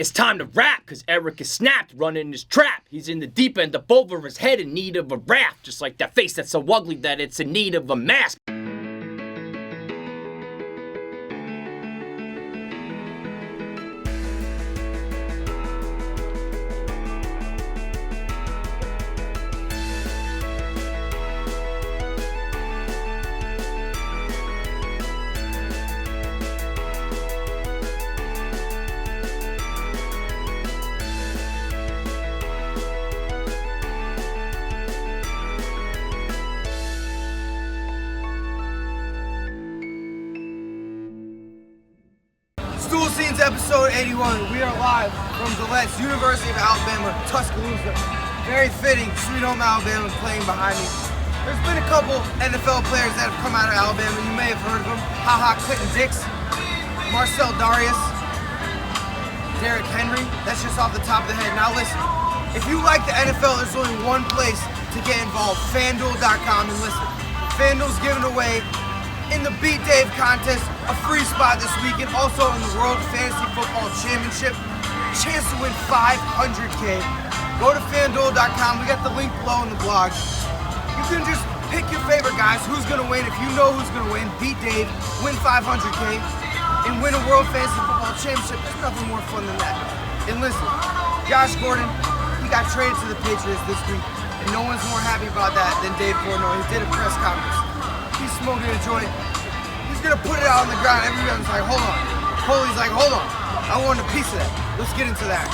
It's time to rap, cause Eric is snapped, running his trap. He's in the deep end up over his head in need of a raft. Just like that face that's so ugly that it's in need of a mask. Stool Scenes episode 81. We are live from Gillette's University of Alabama, Tuscaloosa. Very fitting, Sweet Home Alabama playing behind me. There's been a couple NFL players that have come out of Alabama. You may have heard of them. Ha Clinton Dix, Marcel Darius, Derrick Henry. That's just off the top of the head. Now listen, if you like the NFL, there's only one place to get involved, FanDuel.com, and listen. FanDuel's giving away in the Beat Dave contest, a free spot this weekend, also in the World Fantasy Football Championship, chance to win $500K. Go to FanDuel.com, we got the link below in the blog. You can just pick your favorite guys, who's gonna win. If you know who's gonna win, beat Dave, win $500K, and win a World Fantasy Football Championship. There's nothing more fun than that. And listen, Josh Gordon, he got traded to the Patriots this week, and no one's more happy about that than Dave Portnoy. He did a press conference. He's smoking a joint. He's gonna put it out on the ground. Everyone's like, hold on. Coley's like, hold on. I want a piece of that. Let's get into that.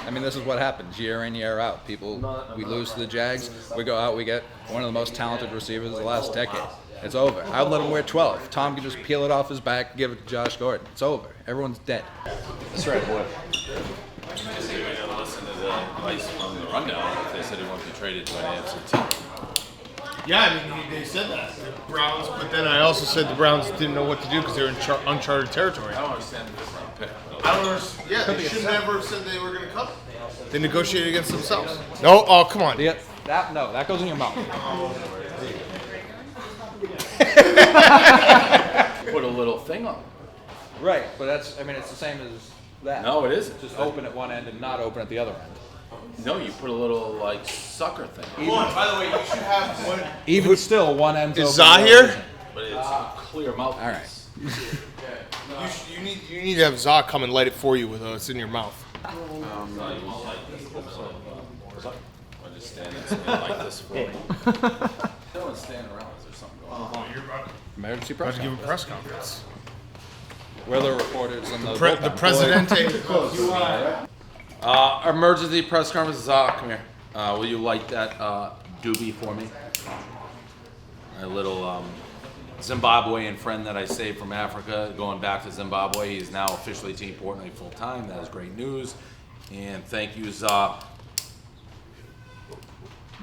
I mean, this is what happens year in, year out. We lose to the Jags. We go out, we get one of the most talented receivers of the last decade. It's over. I would let him wear 12. Tom can just peel it off his back, give it to Josh Gordon. It's over. Everyone's dead. That's right, boy. They went to listen to the advice from the rundown. They said he won't be traded to an AFC team. Yeah, I mean, they said that. The Browns, but then I also said the Browns didn't know what to do because they were in uncharted territory. I don't understand the first round pick. I don't understand. Yeah, they should never have said they were going to cut them. They negotiated against themselves. No, oh, come on. Yeah, that goes in your mouth. Put a little thing on. Right, but it's the same as that. No, it isn't. Just open at one end and not open at the other end. No, you put a little, sucker thing. By the way, you should have one. Even still, one end. Is Zahir? But it's a clear mouthpiece. All right. You need to have Zah come and light it for you with it's in your mouth. I just stand like this for me. No one's standing around. Is there something going on? Emergency About press to give a conference. press conference. We're the reporters and the The Presidente. Emergency press conference. Zah, come here. Will you light that doobie for me? My little Zimbabwean friend that I saved from Africa, going back to Zimbabwe. He's now officially Team Portnoy full time. That is great news. And thank you, Zah.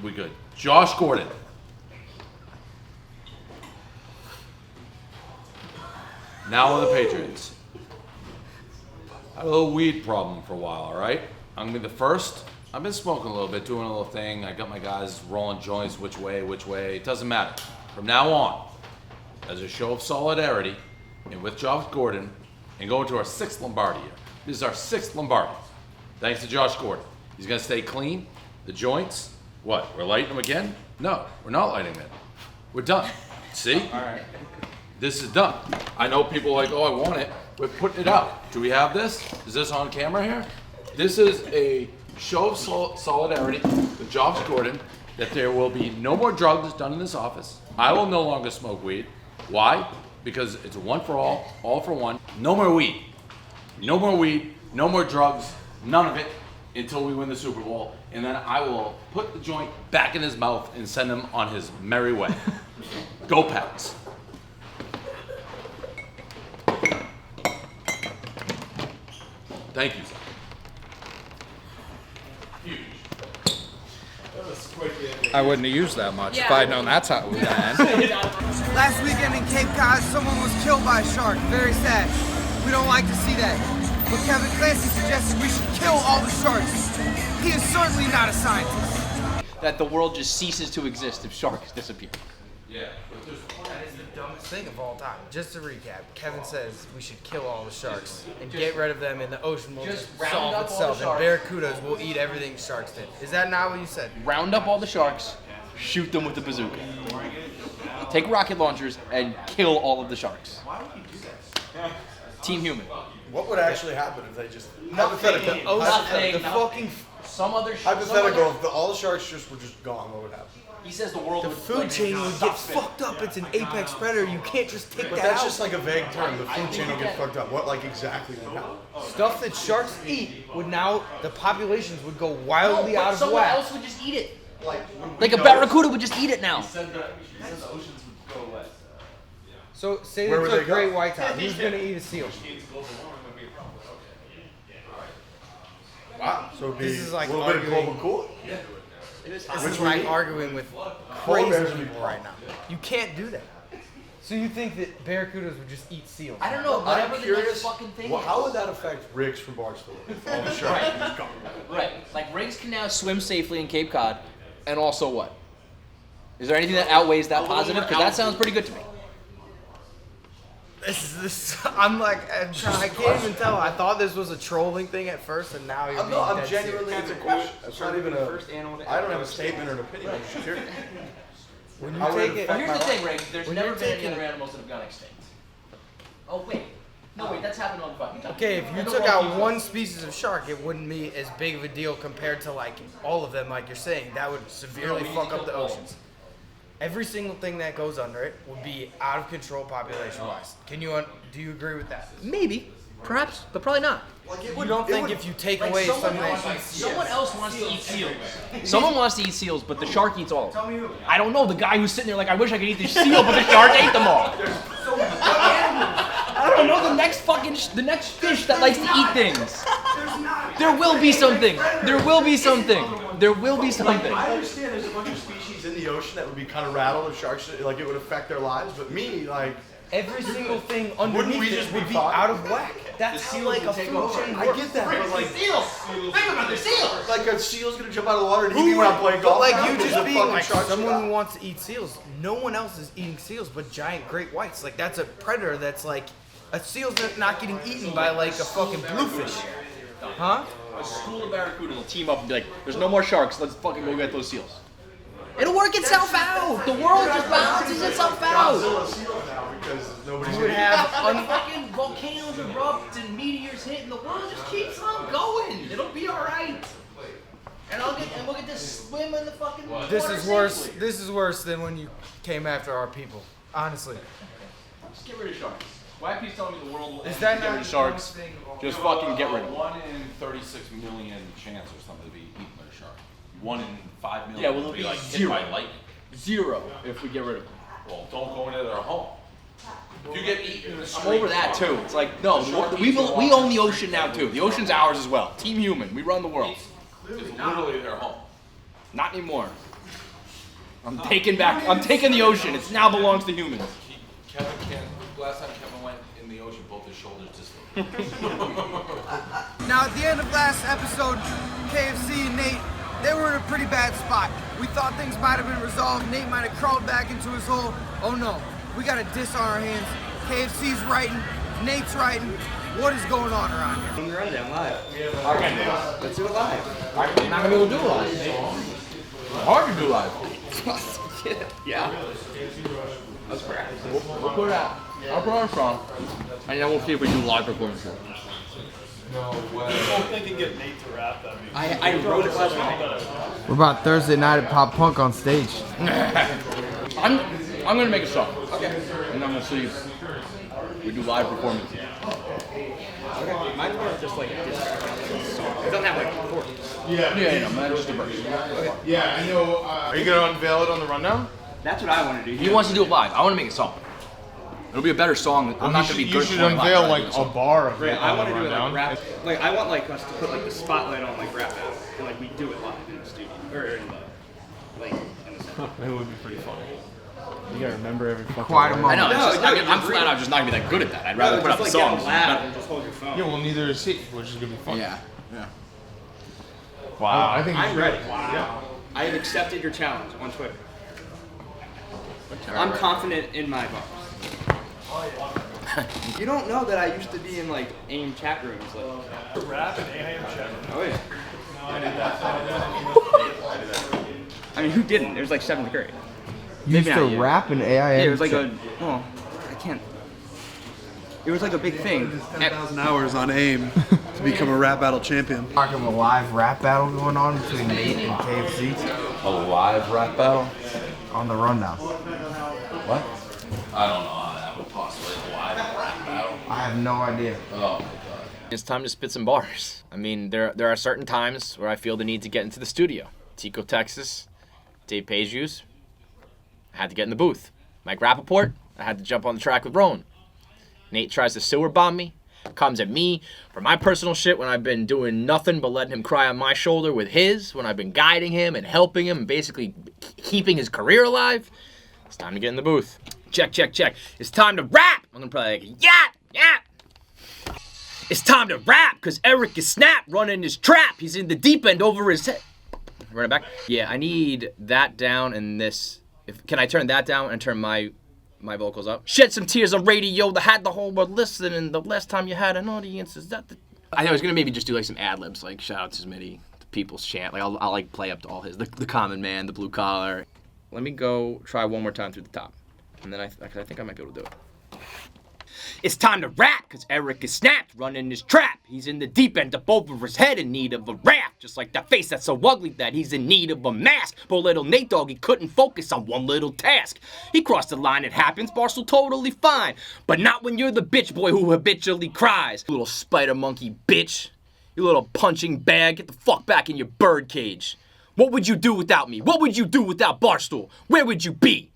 We good. Josh Gordon. Now on the Patriots. I had a little weed problem for a while, all right? I'm going to be the first. I've been smoking a little bit, doing a little thing. I got my guys rolling joints which way. It doesn't matter. From now on, as a show of solidarity, and with Josh Gordon, and going to our 6th Lombardi year. This is our 6th Lombardi. Thanks to Josh Gordon. He's going to stay clean. The joints, what? We're lighting them again? No, we're not lighting them. We're done. See? All right. This is done. I know people are like, oh, I want it. We're putting it out. Do we have this? Is this on camera here? This is a show of solidarity with Josh Gordon that there will be no more drugs done in this office. I will no longer smoke weed. Why? Because it's a one for all for one. No more weed. No more weed, no more drugs, none of it until we win the Super Bowl. And then I will put the joint back in his mouth and send him on his merry way. Go Pats. Thank you, sir. Huge. I wouldn't have used that much if I'd known that's how it was gonna end. Last weekend in Cape Cod, someone was killed by a shark. Very sad. We don't like to see that. But Kevin Clancy suggested we should kill all the sharks. He is certainly not a scientist. That the world just ceases to exist if sharks disappear. Yeah, but there's That is the dumbest smartest thing of all time. Just to recap, Kevin says we should kill all the sharks and get rid of them, and the ocean will just solve itself, and barracudas will eat everything sharks did. Is that not what you said? Round up all the sharks, shoot them with a bazooka. Take rocket launchers and kill all of the sharks. Why would you do that? Team Human. What would actually happen if they just Hypothetical. Some other hypothetical? If all the sharks just were just gone, what would happen? He says the world The food chain would get fucked up. It's an apex predator. You can't just take But that that's out. just like a vague term. The food chain will get fucked up. What like exactly would happen? Stuff that sharks eat would now, the populations would go wildly out of someone whack. else would just eat it. Like a barracuda would just eat it now. He said the oceans would go away. So say Where they would took they go? great whites out. Who's going to eat a seal? Wow. So it'd be This is like a little bit of arguing- global cooling. This Which is we like need. arguing with Polar crazy bears would be people right now. You can't do that. So you think that barracudas would just eat seals? I don't know. I'm Whatever the curious. next fucking thing Well, is. how would that affect Riggs from Barstool? If all the sharks are just gone. Right. Like Riggs can now swim safely in Cape Cod, and also what? Is there anything that outweighs that positive? Because that sounds pretty good to me. This. I'm like, I can't even tell. I thought this was a trolling thing at first, and now you're being I'm dead genuinely. serious. It's a question. It's not even a. I don't have a statement or an opinion. I'm just curious. When you How would take it it, affect Here's my the life? thing, Riggs. There's When never you're been any taking- other animals that have gone extinct. Oh wait. No wait, that's happened on fucking time. okay, if you And the took world out keeps one species of shark, it wouldn't be as big of a deal compared to like all of them, like you're saying. That would severely fuck up the oceans. Every single thing that goes under it would be out of control population-wise. Do you agree with that? Maybe, perhaps, but probably not. You don't think if you take away something that Someone else wants to eat seals. Someone wants to eat seals, but the shark eats all of them. I don't know. The guy who's sitting there like, I wish I could eat this seal, but the shark ate them all. I don't know. The next fish that likes to eat things. There will be something. There will be something. There will be something. I understand there's a bunch of species in the ocean that would be kind of rattled if sharks, like it would affect their lives, but me, like, every single thing we underneath just it be would be fine? out of whack. That's how like a food chain I works. get that, but like, Think about the seals. like a seal's gonna jump out of the water and eat me when I'm playing golf. But like now you because just the being fucking like sharks someone are who wants to eat seals, no one else is eating seals but giant great whites. Like that's a predator that's like a seal's not getting eaten by like a fucking bluefish. Huh? A school of barracudas will team up and be like, there's no more sharks, let's fucking go get those seals. It'll work itself out! The world just balances itself out! Godzilla seals now because nobody's You would gonna have Fucking volcanoes erupt and meteors hit and the world just keeps on going. It'll be alright. And we'll get to swim in the fucking water this is worse. safely. This is worse than when you came after our people. Honestly. Just get rid of sharks. Why keep telling me the world will Is end that if you get not rid of sharks? Just fucking get rid of them. 1 in 36 million chance or something to be eaten by a shark. 1 in 5 million Yeah, well, to it'll be like zero. hit by lightning. 0 if we get rid of them. Well, don't go into their home. If you get eaten in the street, I'm over that too. It's like, no, we own the ocean now too. The ocean's ours as well. Team Human, we run the world. It's literally their home. Not anymore. I'm taking the ocean. It now belongs to humans. Kevin can't. Last time Kevin went in the ocean, both his shoulders dislocated. Now, at the end of last episode, KFC and Nate, they were in a pretty bad spot. We thought things might have been resolved. Nate might have crawled back into his hole. Oh no, we got a diss on our hands. KFC's writing, Nate's writing. What is going on around here? From the rundown live. Okay. Let's do it live. I'm not gonna be able to do it live. Hard to do live. Yeah. Let's practice. We'll put it out. I'll put on a song, and then we'll see if we do live performances. I wrote it last night. What about Thursday night at Pup Punk on stage? I'm gonna make a song. Okay. And I'm gonna see if we do live performances. Okay. Mine's more of just like a diss track. It doesn't have like chords. Yeah, man, just a verse. Yeah, I know. Are you gonna unveil it on the rundown? That's what I want to do. He wants to do it live. I want to make a song. It'll be a better song. I'm not gonna be You good. should for it unveil live, like but a I'll do bar of Right, it I on want the to do it like rundown. rap. Like I want like us to put like the spotlight on like rap battle, and like we do it live in the studio or in the like in the studio. It would be pretty funny. You gotta remember every fucking Quite a word. I know. moment. It's just, I'm flat out just not gonna be that good at that. I'd rather put up just the like songs. get loud and just hold your phone. Yeah, well, neither is he, which is gonna be fun. Yeah. Wow. I think I'm you ready. should- Yeah. I have accepted your challenge on Twitter. I'm confident in my bars. You don't know that I used to be in like AIM chat rooms, like Rap and AIM chat. oh yeah. I mean, who didn't? It was like 7th grade. You Maybe used to not you. rap in AIM. Yeah, it was like well, I can't. It was like a big thing. 10,000 hours on AIM to become a rap battle champion. Talking a live rap battle going on between Nate and KFC A live rap battle? on the rundown. What? I don't know how that would possibly a live rap battle. I have no idea. Oh my god. It's time to spit some bars. I mean, there are certain times where I feel the need to get into the studio. Tico, Texas, Dave Pejus, I had to get in the booth. Mike Rappaport, I had to jump on the track with Roan. Nate tries to sewer bomb me, comes at me for my personal shit when I've been doing nothing but letting him cry on my shoulder with his, when I've been guiding him and helping him and basically keeping his career alive. It's time to get in the booth. Check, check, check. It's time to rap. I'm gonna probably like, yeah. It's time to rap, cause Eric is snap running his trap. He's in the deep end over his head. Run it back. Yeah, I need that down and this. Can I turn that down and turn my vocals up? Shed some tears on radio that had the whole world listening. The last time you had an audience, is that the... I was gonna maybe just do like some ad libs, like shout out to Smitty, the People's Chant. Like I'll like play up to all his, the Common Man, the Blue Collar. Let me go try one more time through the top, and then I think I might be able to do it. It's time to rap, cause Eric is snapped, running his trap. He's in the deep end up over his head in need of a raft. Just like that face that's so ugly that he's in need of a mask. Poor little Nate Dogg, he couldn't focus on one little task. He crossed the line, it happens, Barstool totally fine. But not when you're the bitch boy who habitually cries. You little spider monkey bitch. You little punching bag, get the fuck back in your bird cage. What would you do without me? What would you do without Barstool? Where would you be?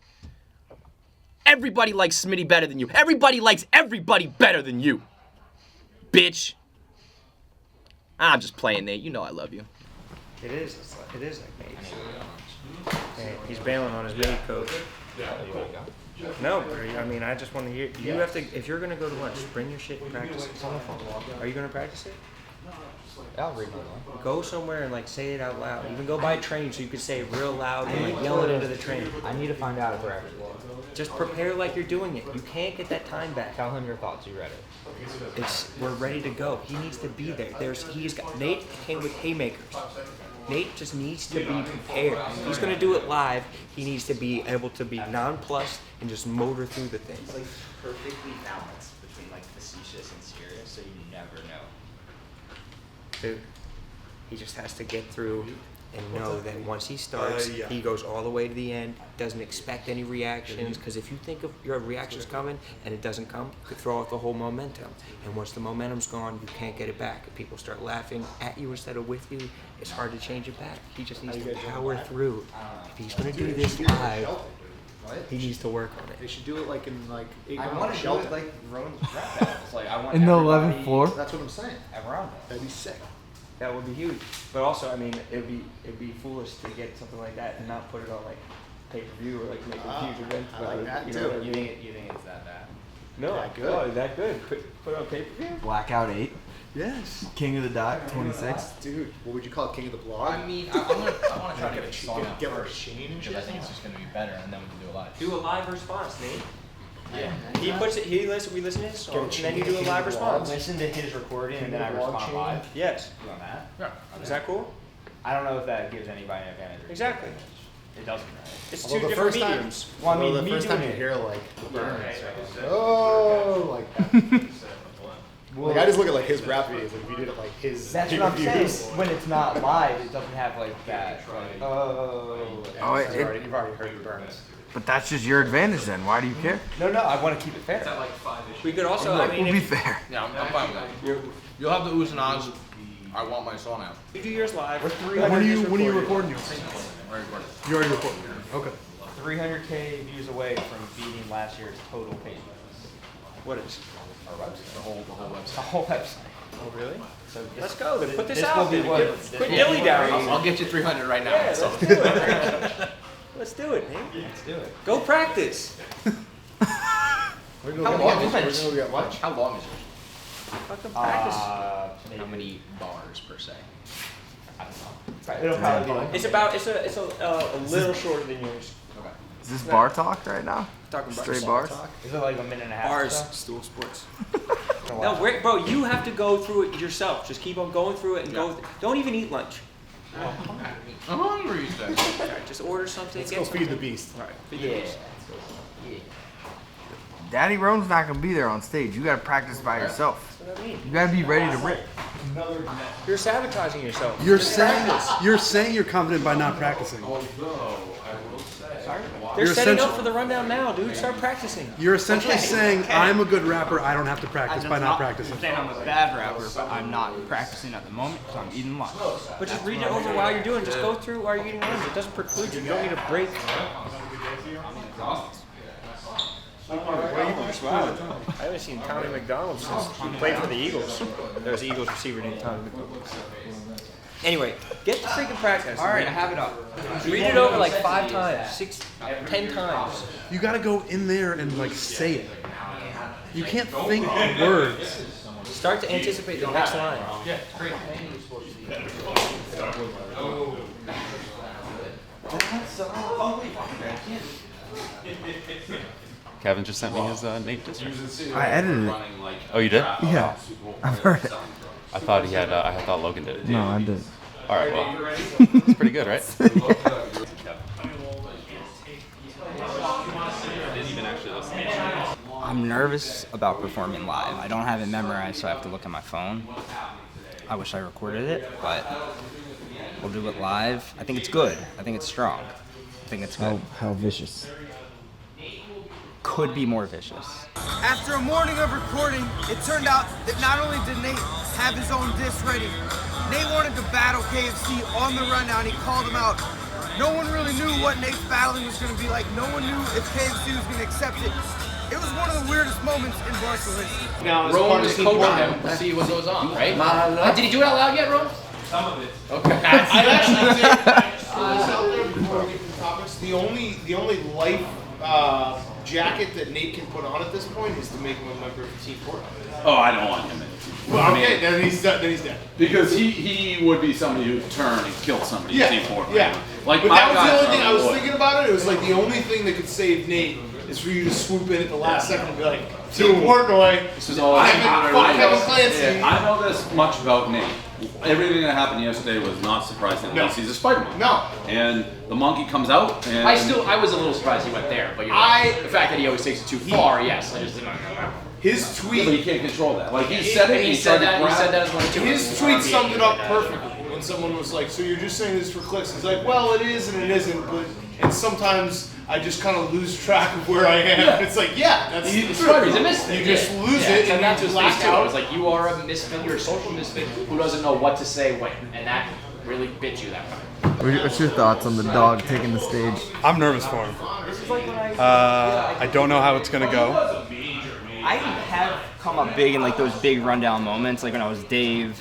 Everybody likes Smitty better than you. Everybody likes everybody better than you. Bitch. I'm just playing, Nate. You know I love you. It is like Nate. Hey, he's bailing on his mini coat. No, but I mean, I just want to hear. You have to, if you're gonna go to lunch, bring your shit and practice it. It's on the phone. Are you gonna practice it? I'll read my Go somewhere and like say it out loud. Even go by train so you can say it real loud and like yell it into the train. I need to find out if we're actually. Just prepare like you're doing it. You can't get that time back. Tell him your thoughts. You read it. We're ready to go. He needs to be there. Nate came with haymakers. Nate just needs to be prepared. If he's gonna do it live, he needs to be able to be nonplussed and just motor through the thing. It's like perfectly balanced between like facetious and serious, so you never know. Dude, he just has to get through and know that once he starts, he goes all the way to the end, doesn't expect any reactions, because if you think of your reactions coming and it doesn't come, you could throw off the whole momentum. And once the momentum's gone, you can't get it back. If people start laughing at you instead of with you, it's hard to change it back. He just needs to power through. If he's going to do this live, he needs to work on it. They should do it like in like 8 I want to do it like Rowan's rap battles. Like I want In the everybody 11th floor? That's what I'm saying. around. That'd be sick. That would be huge. But also, I mean, it'd be foolish to get something like that and not put it on like pay-per-view or like make a huge event. I like that you too. know what I mean? You think it's that bad? No, That good? no, that good. Put it on pay-per-view. Blackout 8. Yes. King of the Dot 26. Dude, what would you call it? King of the Blog? I mean, I want to try to get a song out Get like a first, chain and because shit. I think it's just gonna be better, and then we can do a live. Do a live response, Nate. Yeah. He puts it. We listen to his song, and then you do a live response. Listen to his recording, and then I respond live. Yes. You want that? Yeah. Is that cool? I don't know if that gives anybody an advantage. Exactly. It doesn't, right? It's Although two the different first time- mediums. Well, I mean, the me first doing time you it. hear like burns, Right. oh, like that. Like I just look at like his rap videos. Like if you did it like his. That's what I'm pay-per-views. saying. When it's not live, it doesn't have like that. Like, Oh, You've already heard the burns. But that's just your advantage then. Why do you care? no, I want to keep it fair. We could also. I mean, We'll be if fair. Yeah, I'm fine with that. You'll have the oohs and ahs. I want my song out. you do yours live. We're When are you recording yours? Already recorded. You already recorded. Okay. 300K views away from beating last year's total page views. What is? Our website. The whole website. The whole website. Oh really? So Let's go. Then put this will out. be Then. what- Quit this dilly dallying. I'll get you 300 right now. Yeah, let's do it. Let's do it, Nate. Let's do it. Go practice. We're How gonna long go is get it? lunch. We're gonna go get lunch. How long is it? Fucking practice. Maybe. How many bars per se? I don't know. It'll probably be like. It's a little shorter than yours. Okay. Is this bar talk right now? Talking about Straight bars? Is it like a minute and a half? Bars, Stool Sports. No, bro, you have to go through it yourself. Just keep on going through it and go. Don't even eat lunch. I'm hungry, you said. All right, just order something. Let's go feed the beast. All right, feed the beast. Daddy Rome's not gonna be there on stage. You gotta practice by yourself. That's what I mean. You gotta be ready to rip. You're sabotaging yourself. You're saying you're confident by not practicing. They're You're setting essential- up for the rundown now, dude. Start practicing. You're essentially saying I'm a good rapper. I don't have to practice by not practicing. I'm saying I'm a bad rapper, but I'm not practicing at the moment because I'm eating lunch. But just read it over while you're doing. Just go through while you're eating lunch. It doesn't preclude you. You don't need a break. I haven't seen Tommy McDonald since he played for the Eagles. There was the Eagles receiver named Tommy McDonald. Anyway, get the freaking practice. All right, I have it up. Read it over like 5 times, 6, 10 times. You got to go in there and like say it. You can't think words. Start to anticipate the next line. Yeah, great. Kevin just sent me his Nate district. I edited it. Oh, you did? Yeah, I've heard it. I thought he had. I thought Logan did it. No, I didn't. All right, well, it's pretty good, right? I'm nervous about performing live. I don't have it memorized, so I have to look at my phone. I wish I recorded it, but we'll do it live. I think it's good. I think it's strong. I think it's good. How vicious. Could be more vicious. After a morning of recording, it turned out that not only did Nate have his own diss ready, Nate wanted to battle KFC on the rundown. He called him out. No one really knew what Nate's battling was going to be like. No one knew if KFC was going to accept it. It was one of the weirdest moments in Barstool history. Now, Rome is coaching him to see what goes on, right? Did he do it out loud yet, Rome? Some of it. Okay. I actually think out there before we get to the topics. The only life jacket that Nate can put on at this point is to make him a member of Team Fortnite. Oh, I don't want him in it. Well, okay, then he's dead. Because he would be somebody who'd turn and kill somebody in Team Fortnite. Yeah. Like but my that was the guys only thing are I was loyal. thinking about it. It was like the only thing that could save Nate is for you to swoop in at the last second and be like, Team Portnoy. This is all I Kevin Clancy. I know this much about Nate. Everything that happened yesterday was not surprising. No. He's a Spider-Man. No. And the monkey comes out and I was a little surprised he went there, but you're right. The fact that he always takes it too far, yes. I just didn't know. His tweet. Yeah, but he can't control that. Like he said it. He said that as one too. His tweet summed it up perfectly. When someone was like, "So you're just saying this for clicks?" He's like, "Well, it is and it isn't, and sometimes I just kind of lose track of where I am." Yeah. It's like, yeah, that's He's true. a misfit. You just lose it and that's you just what black out. out. It's like you are a misfit. You're a social misfit who doesn't know what to say when, and that really bit you that time. What's your thoughts on the dog taking the stage? I'm nervous for him. I don't know how it's gonna go. I have come up big in like those big rundown moments, like when I was Dave,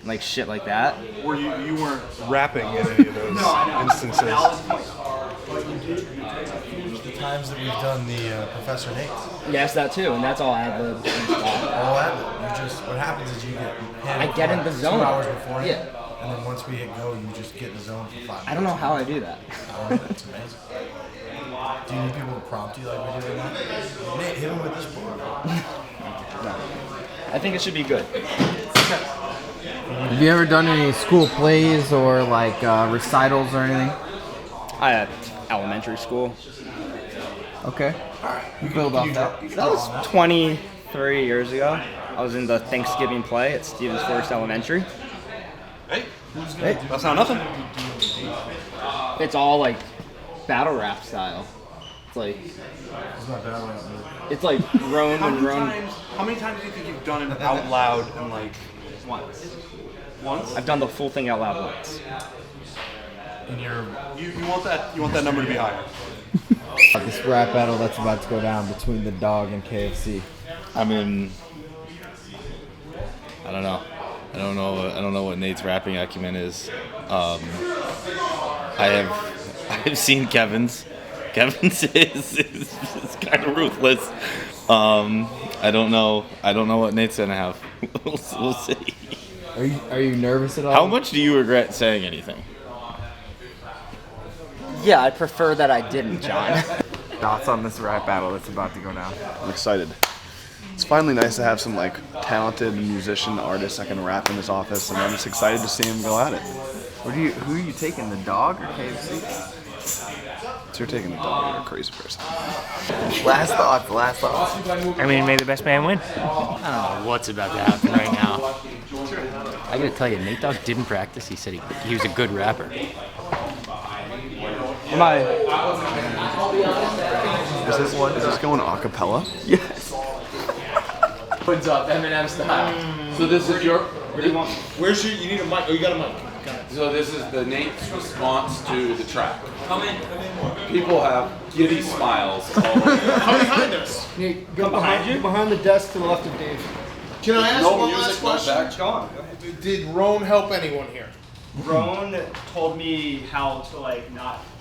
like shit like that. Were you weren't rapping in any of those instances? The times that we've done the Professor Nate. Yes, that too, and that's all ad lib. All ad-lib. You just, what happens is you get I get in the zone. 2 hours before it, Yeah. and then once we hit go, you just get in the zone for 5 minutes. I don't know how I do that. Oh, that's amazing. Do you need people to prompt you like we do right now? Nate, hit him with this board. I think it should be good. Have you ever done any school plays or like recitals or anything? I had elementary school. Okay. You build off that. That was 23 years ago. I was in the Thanksgiving play at Stevens Forest Elementary. Hey, that's not nothing. It's all like battle rap style. It's like It's not bad right now. it's like grown and grown. How many times do you think you've done it out loud and like Once. once? I've done the full thing out loud once. In your You want that number to be higher. This rap battle that's about to go down between the dog and KFC. I mean, I don't know. I don't know what Nate's rapping acumen is. I've seen Kevin's. Kevin's is kind of ruthless. I don't know what Nate's gonna have. We'll see. Are you nervous at all? How much do you regret saying anything? Yeah, I prefer that I didn't, John. Thoughts on this rap battle that's about to go down? I'm excited. It's finally nice to have some like talented musician artists that can rap in this office, and I'm just excited to see them go at it. Who are you taking, the dog or KFC? So you're taking the dog, you're a crazy person. Last thoughts. I mean, may the best man win. I don't know what's about to happen right now. I gotta tell you, Nate Dogg didn't practice. He said he was a good rapper. Is this going a cappella? Yes. What's up, Eminem style. So this is your. Where's your? You need a mic. Oh, you got a mic. So this is the Nate's response to the track. Come in. People have giddy smiles all over. Come behind us. Nate, go behind the desk to the left of Dave. Can I ask No one music, last no question? back. Go on. Did Roan help anyone here? Roan told me how to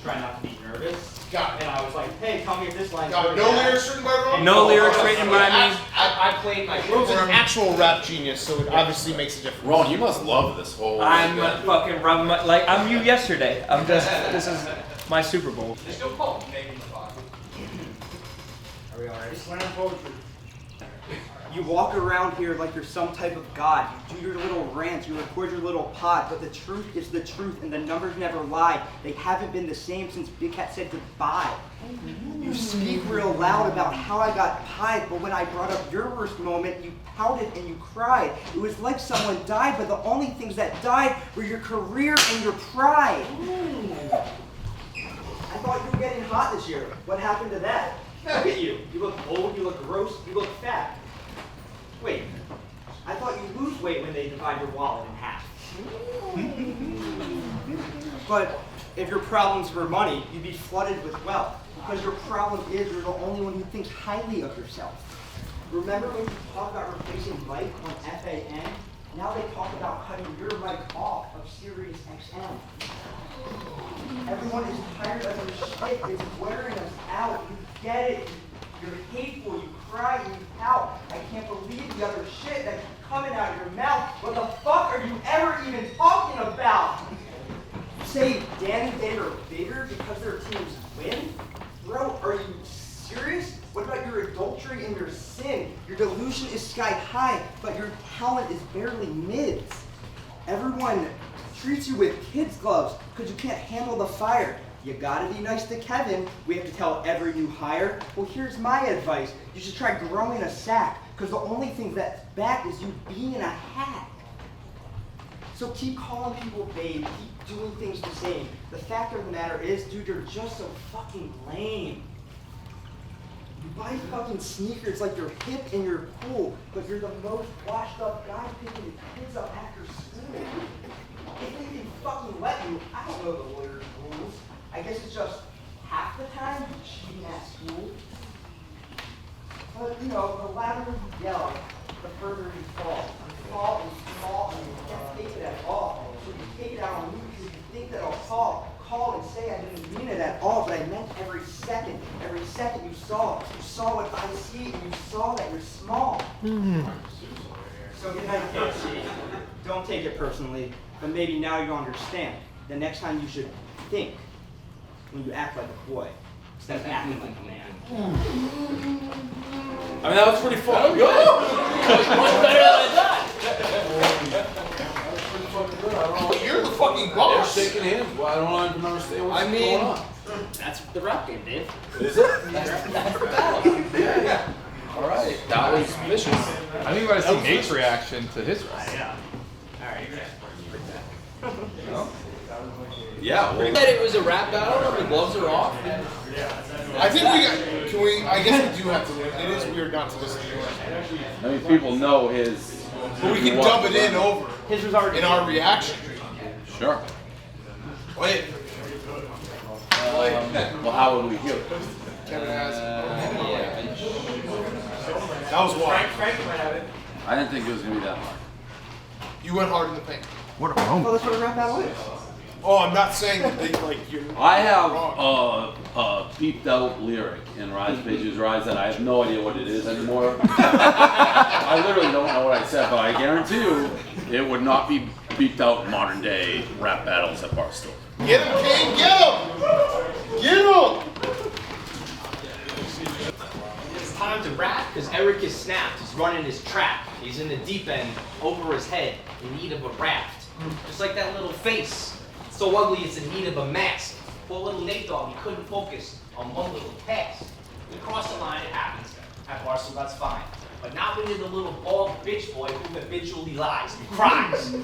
try not to be nervous. Got it. And I was like, hey, tell me if this line. Got it. No lyrics written by Roan? No lyrics written by me. I played my Roan's an actual rap genius, so it obviously makes a difference. Ron, you must love this whole. I'm fucking rubbing my, like I'm you yesterday. This is my Super Bowl. Are we alright? You walk around here like you're some type of god. You do your little rants, you record your little pod, but the truth is the truth and the numbers never lie. They haven't been the same since Big Cat said goodbye. You speak real loud about how I got pied, but when I brought up your worst moment, you pouted and you cried. It was like someone died, but the only things that died were your career and your pride. I thought you were getting hot this year. What happened to that? Look at you. You look old, you look gross, you look fat. Wait, I thought you lose weight when they divide your wallet in half. But if your problems were money, you'd be flooded with wealth. Because your problem is you're the only one who thinks highly of yourself. Remember when you talked about replacing Mike on FAN? Now they talk about cutting your mic off of Sirius XM. Everyone is tired of your shit. It's wearing us out. You get it. You're hateful. You cry. You pout. I can't believe the other shit that keeps coming out of your mouth. What the fuck are you ever even talking about? You say Dan and Dave are bigger because their teams win? Bro, are you serious? What about your adultery and your sin? Your delusion is sky high, but your talent is barely mids. Everyone treats you with kids' gloves because you can't handle the fire. You gotta be nice to Kevin. We have to tell every new hire. Well, here's my advice. You should try growing a sack because the only thing that's back is you being a hack. So keep calling people babe, keep doing things the same. The fact of the matter is, dude, you're just so fucking lame. You buy fucking sneakers like you're hip and you're cool, but you're the most washed up guy picking the kids up after school. If they can fucking let you, I don't know the lawyer's rules. I guess it's just half the time cheating at school. But you know, the louder you yell, the further you fall. You fall and you fall and you can't take it at all. So you take it out on me because you think that I'll call and say I didn't mean it at all, but I meant every second you saw what I see and you saw that you're small. So good night, kids. Don't take it personally, but maybe now you understand. The next time you should think when you act like a boy instead of acting like a man. I mean, that was pretty fucking good. Much better than I thought. You're the fucking boss. They're shaking hands. Well, I don't even understand what's going on. That's the rap game, Dave. Is it? That's the battle. Yeah. All right. That was vicious. I think we gotta see Nate's reaction to his rap. Yeah. All right. Yeah. We said it was a rap battle. The gloves are off. I think we got. Can we? I guess we do have to. It is weird not to listen to yours. I mean, people know his. But we can dub it in over. His was already in our reaction. Sure. Play it. Well, how would we hear it? Kevin has. That was wild. I didn't think it was gonna be that hard. You went hard in the paint. What a moment. Well, that's what a rap battle is. Oh, I'm not saying that they like you. I have a beeped out lyric in Rise Pages Rise that I have no idea what it is anymore. I literally don't know what I said, but I guarantee you it would not be beeped out in modern day rap battles at Barstool. Get him, King, get him! Get him! It's time to rap because Eric is snapped. He's running his trap. He's in the deep end, over his head, in need of a raft. Just like that little face. It's so ugly it's in need of a mask. Poor little Nate Dogg, he couldn't focus on one little task. We crossed the line, it happens. At Barstool, that's fine. But not when you're the little bald bitch boy who habitually lies and cries.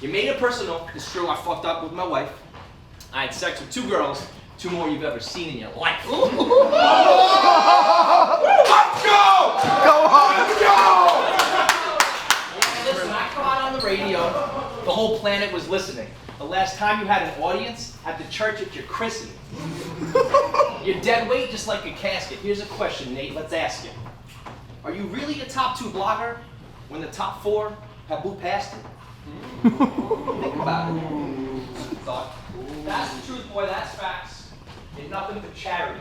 You made it personal. It's true, I fucked up with my wife. I had sex with 2 girls, 2 more you've ever seen in your life. Let's go! Go on! Let's go! Listen, I cried on the radio. The whole planet was listening. The last time you had an audience at the church at your christening. You're dead weight just like a casket. Here's a question, Nate. Let's ask it. Are you really a top 2 blogger when the top 4 have moved past it? Think about it. Thought. That's the truth, boy. That's facts. Did nothing but charity.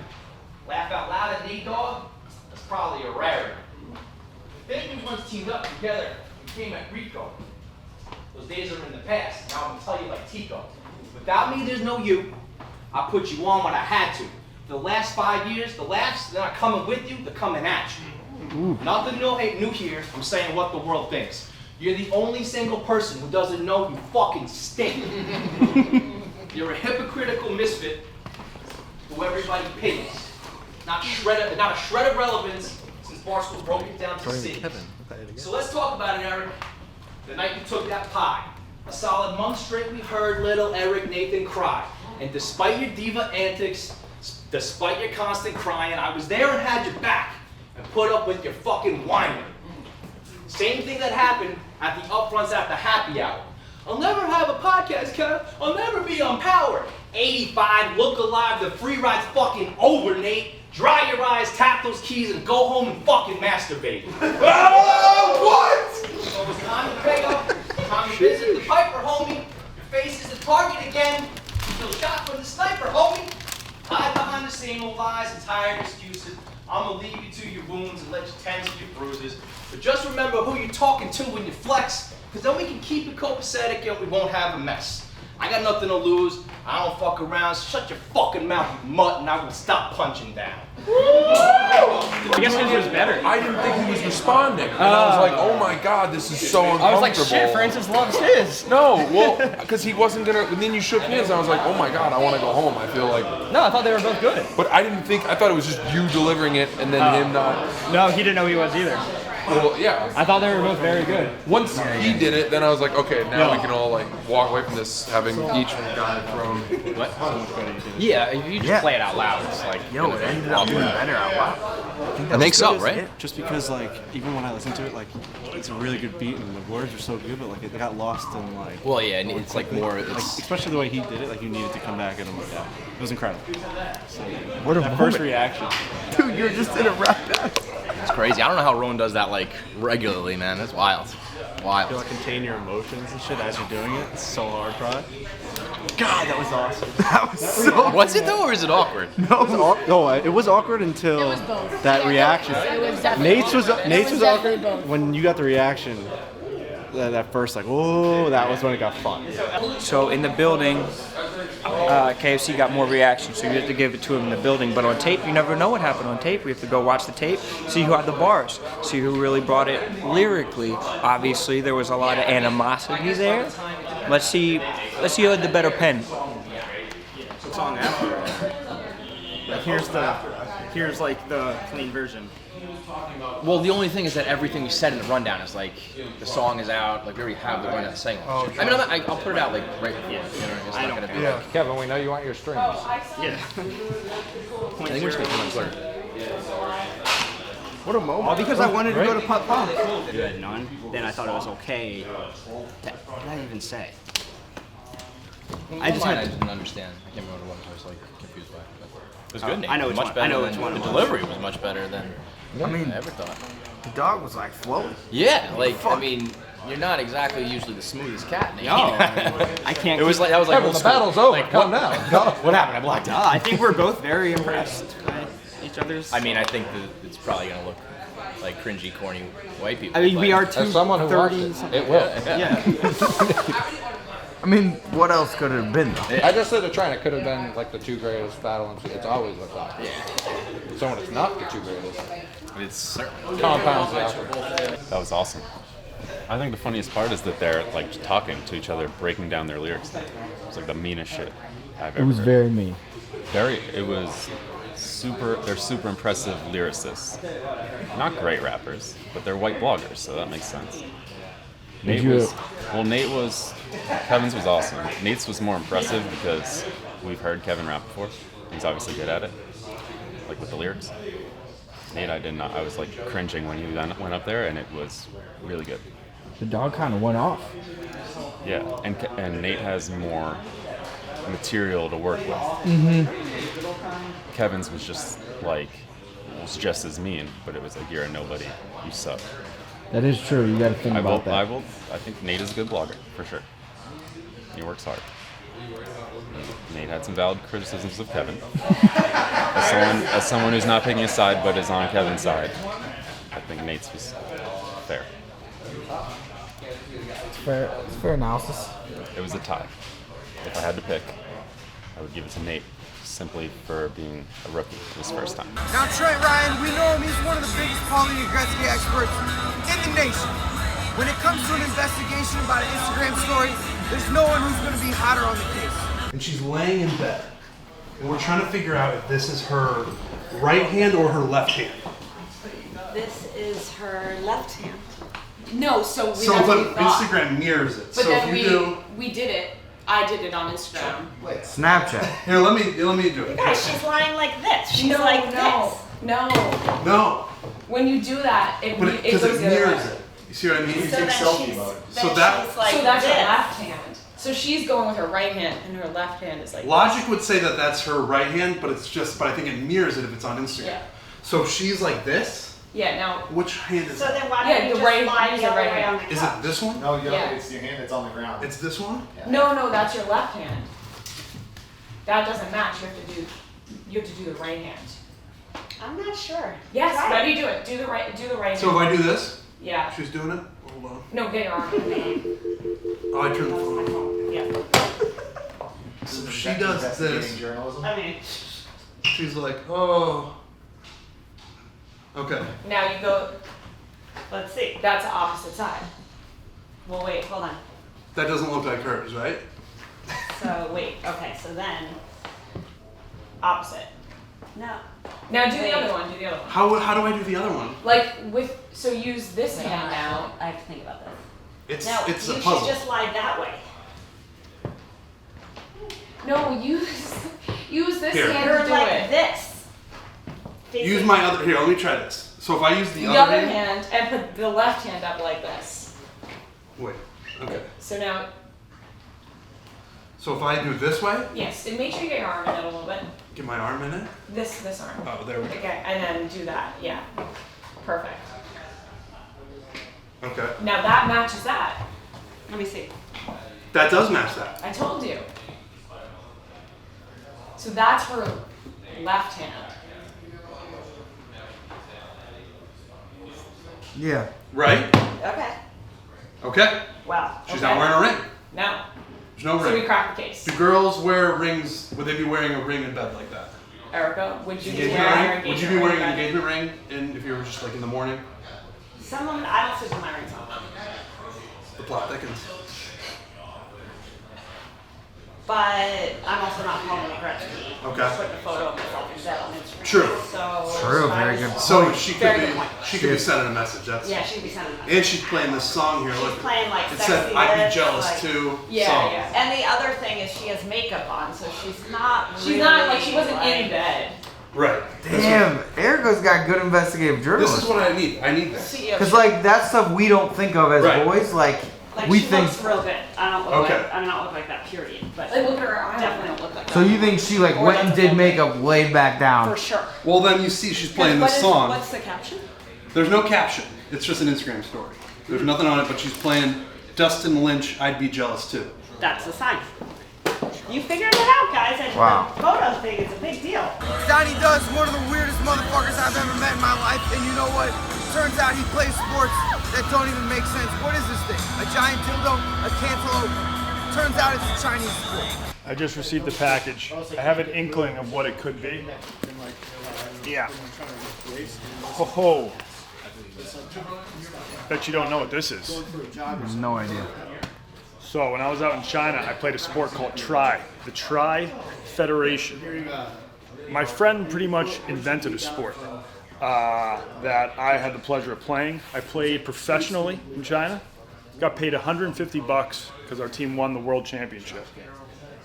Laugh out loud at Nate Dogg? That's probably a rarity. Think we once teamed up together and came at Rico. Those days are in the past. Now I'm gonna tell you like Tico. Without me, there's no you. I put you on when I had to. For the last 5 years, the laughs, they're not coming with you, they're coming at you. Ooh. Nothing new here. I'm saying what the world thinks. You're the only single person who doesn't know you fucking stink. You're a hypocritical misfit who everybody pities. Not a shred of relevance since Barstool broke it down to cities. So let's talk about it, Eric. The night you took that pie. A solid month straight we heard little Eric Nathan cry. And despite your diva antics, despite your constant crying, I was there and had your back and put up with your fucking whining. Same thing that happened at the upfronts at the happy hour. I'll never have a podcast, Kev. I'll never be on Power. 85, look alive, the free ride's fucking over, Nate. Dry your eyes, tap those keys, and go home and fucking masturbate. Oh, what? So it's time to pay up. Time to visit the Piper, homie. Your face is the target again. You feel shot from the sniper, homie. Hide behind the same old lies and tired excuses. I'm gonna leave you to your wounds and let you tend to your bruises. But just remember who you're talking to when you flex, because then we can keep it copacetic and we won't have a mess. I got nothing to lose. I don't fuck around. So shut your fucking mouth, you mutt, and I will stop punching down. I guess his was better. I didn't think he was responding. And I was like, oh my god, this is so uncomfortable. I was like, shit, Francis loves his. No, well, because he wasn't gonna, and then you shook hands, and I was like, oh my god, I want to go home. I feel like. No, I thought they were both good. But I thought it was just you delivering it and then him not. No, he didn't know he was either. Well, yeah. I thought they were both very good. Once he did it, then I was like, okay, now we can all like walk away from this having each guy thrown. What? Yeah, if you just play it out loud, it's like. Yo, it ended up being better out loud. I think so, right? Just because, like, even when I listen to it, like, it's a really good beat and the words are so good, but like, it got lost in like. Well, yeah, and it's like more. Like, especially the way he did it, like, you needed to come back at him like that. It was incredible. So, what a that first reaction. Dude, you're just in a rap battle. It's crazy. I don't know how Rowan does that like regularly, man. That's wild. Wild. You like contain your emotions and shit as you're doing it. It's so hard, bro. God, that was awesome. That was so. Was it though, or is it awkward? No, it was awkward until that reaction. Nate's was awkward when you got the reaction. That first, like, oh, that was when it got fun. So in the building, KFC got more reaction, so you have to give it to him in the building. But on tape, you never know what happened on tape. We have to go watch the tape, see who had the bars, see who really brought it lyrically. Obviously, there was a lot of animosity there. Let's see who had the better pen. Song after. Like here's like the clean version. Well, the only thing is that everything we said in the rundown is like the song is out. Like we already have the rundown saying. I mean, I'll put it out like right. Yeah. You know, it's not gonna be like. Kevin, we know you want your strings. Yeah. I think we're just gonna come on Twitter. What a moment. All because I wanted to go to Pup Punk. You had none. Then I thought it was okay. What did I even say? I didn't understand. I can't remember what I was like confused by. It was good. Nate. I know it was it's much one. I know better it's than one. The delivery was much better than I ever thought. The dog was like floating. Yeah, like I mean, you're not exactly usually the smoothest cat, Nate. No, I can't. It was like that was like Kevin, the battle's over. Like, Come now. What happened? I blacked out. I think we're both very impressed by each other's. I mean, I think that it's probably gonna look like cringy, corny white people. I mean, we are two. As someone who watched 30s. it will. Yeah. I mean, what else could it have been? I just said to try, and it could have been like the two greatest battle. It's always looked like. So when it's not the two greatest, it's certainly compounds the effort. That was awesome. I think the funniest part is that they're like talking to each other, breaking down their lyrics. It's like the meanest shit I've ever It was heard. very mean. It was super. They're super impressive lyricists. Not great rappers, but they're white bloggers, so that makes sense. Kevin's was awesome. Nate's was more impressive because we've heard Kevin rap before. He's obviously good at it, like with the lyrics. Nate, I did not. I was like cringing when he went up there, and it was really good. The dog kind of went off. Yeah, and Nate has more material to work with. Mm-hmm. Kevin's was just just as mean, but it was like, you're a nobody, you suck. That is true. You got to think about that. I think Nate is a good blogger for sure. He works hard. Nate had some valid criticisms of Kevin. as someone who's not picking a side but is on Kevin's side, I think Nate's was fair. It's fair analysis. It was a tie. If I had to pick, I would give it to Nate, simply for being a rookie his first time. Now Trent Ryan, we know him, he's one of the biggest Paulie and Gretzky experts in the nation. When it comes to an investigation about an Instagram story, there's no one who's going to be hotter on the case. And she's laying in bed, and we're trying to figure out if this is her right hand or her left hand. This is her left hand. No, so we So, that's what but we thought. Instagram mirrors it. But So then if you do, we did it. I did it on Instagram. Snapchat. Here, let me do it. Guys, she's lying like this. She's like this. No. No. When you do that, it But goes because it the other mirrors way. it. You see what I mean? So then she's, So that she's like so that's her left hand. So she's going with her right hand, and her left hand is like logic would say that that's her right hand, but I think it mirrors it if it's on Instagram. Yeah. So if she's like this, yeah. Now which hand is So it? then why don't you just lie the other way on the couch? Is it this one? No, Yeah. it's your hand that's on the ground. It's this one? No, that's your left hand. That doesn't match. You have to do the right hand. I'm not sure. Yes, Try ready? it. Do it. Do the right. So if I do this? Yeah. She's doing it? Hold on. No, get your arm. Oh, I turned the phone off. Yeah. So she does this. I mean. She's like, oh. Okay. Now you go. Let's see. That's the opposite side. Well, wait. Hold on. That doesn't look like hers, right? So wait. Okay. So then. Opposite. No. Now do the other one. Do the other one. How do I do the other one? Like so use this hand now. I have to think about this. It's a puzzle. just lie that way. No, use this Here. hand to do it. This. Use my other. Here, let me try this. So if I use the The other other hand. hand and put the left hand up like this. Wait. Okay. So now, So if I do this way, yes, and make sure you get your arm in it a little bit. get my arm in it. This arm. Oh, there we go. Okay, and then do that. Yeah. Perfect. Okay. Now that matches that. Let me see. That does match that. I told you. So that's her left hand. Yeah. Right? Okay. Okay. Wow. She's not wearing a ring. No. There's no So ring. we cracked the case. Do girls wear rings? Would they be wearing a ring in bed like that? Erica, would you be Engagement wearing ring? Would you be wearing an engagement ring if you were just like in the morning? Some women, I don't sleep with my rings on. The plot thickens. But I'm also not calling it Gretzky. Okay. Putting a photo of myself in bed on Instagram. True. So True, very good So point. she could Very be good point. sending a message. That's Yeah, she could be sending a message. And she's playing this song here. Look. playing like it sexy said "I'd lips, be jealous like- too." Yeah, song. yeah. And the other thing is she has makeup on, so she's not. She's not like she wasn't in bed. Right. Damn, Erica's got good investigative journalism. This is what I need. I need this. Because like that stuff we don't think of as Right. boys, like we she think. looks real good. I don't look Okay. like I don't look like that. Period. But look at her. I definitely don't look like that. So you think she like Or went and that's did the- makeup, laid back down? For sure. Well, then you see she's playing this song. What's the caption? There's no caption. It's just an Instagram story. There's nothing on it, but she's playing Dustin Lynch. I'd be jealous too. That's the sign. You figured it out, guys. And Wow. the photo thing is a big deal. Donnie Does, one of the weirdest motherfuckers I've ever met in my life, and you know what? Turns out he plays sports that don't even make sense. What is this thing? A giant dildo? A cantaloupe? Turns out it's a Chinese sport. I just received the package. I have an inkling of what it could be. Yeah. Ho ho. Bet you don't know what this is. No idea. So when I was out in China, I played a sport called Tri, the Tri Federation. My friend pretty much invented a sport that I had the pleasure of playing. I played professionally in China. Got paid $150 because our team won the world championship.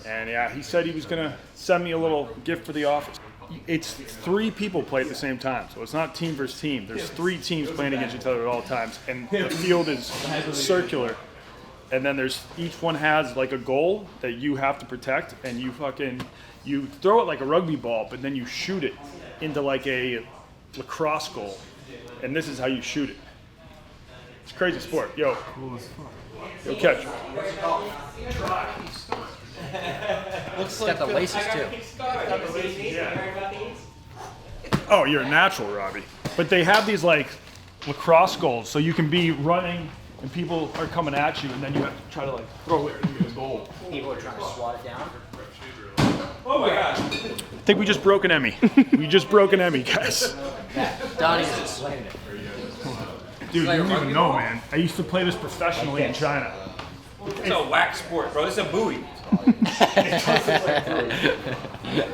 And yeah, he said he was gonna send me a little gift for the office. It's 3 people play at the same time, so it's not team versus team. There's 3 teams playing against each other at all times, and the field is circular. And then each one has like a goal that you have to protect, and you throw it like a rugby ball, but then you shoot it into like a lacrosse goal, and this is how you shoot it. It's a crazy sport. Yo, catch. Looks like the laces too. Oh, you're a natural, Robbie. But they have these like lacrosse goals, so you can be running and people are coming at you, and then you have to try to like throw it into the goal. People are trying to swat it down. Oh my God! I think we just broke an Emmy. We just broke an Emmy, guys. Donnie's just slaying it. Dude, you don't even know, man. I used to play this professionally in China. It's a whack sport, bro. It's a buoy.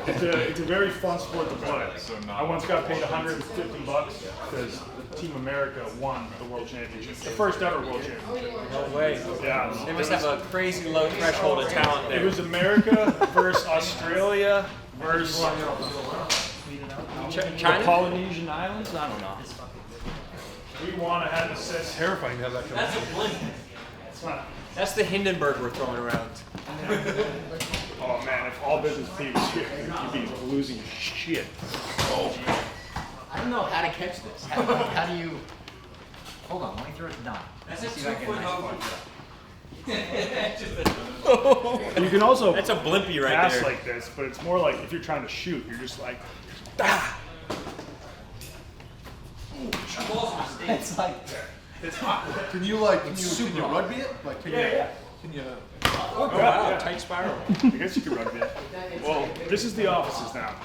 It's a very fun sport to play. I once got paid $150 because Team America won the world championship. The first ever world championship. No way. Yeah. They must have a crazy low threshold of talent there. It was America versus Australia versus China? the Polynesian Islands? I don't know. We won. I had an assist. Terrifying to have that come. That's a blend. It's not. That's the Hindenburg we're throwing around. Oh man, if all business P was here, you'd be losing your shit. Oh. I don't know how to catch this. How do you? Hold on, let me throw it down. That's a See if I can 2-foot You can also that's a blimpie right pass there. like this, but it's more like if you're trying to shoot, you're just like, ah. It's like It's hot. Can you rugby it? Like, can you? Oh, wow, yeah. tight spiral. I guess you could rugby it. Well, this is the offices now.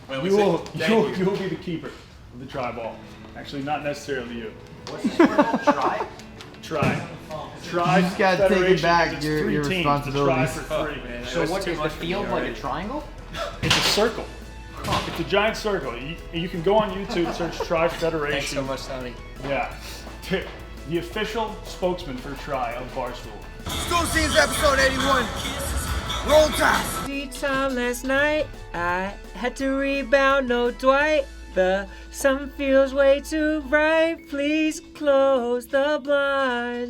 Well, You will be the keeper of the try ball. Actually, not necessarily you. What's this word called? Try? Try. You just gotta take it back, your responsibilities. For free, man. So what is the field like a triangle? It's a circle. It's a giant circle. You can go on YouTube, search Tri Federation. Thanks so much, Tony. Yeah. The official spokesman for Tri of Barstool. Stool Scenes episode 81. Roll time. Time last night, I had to rebound, no Dwight. The sun feels way too bright. Please close the blinds.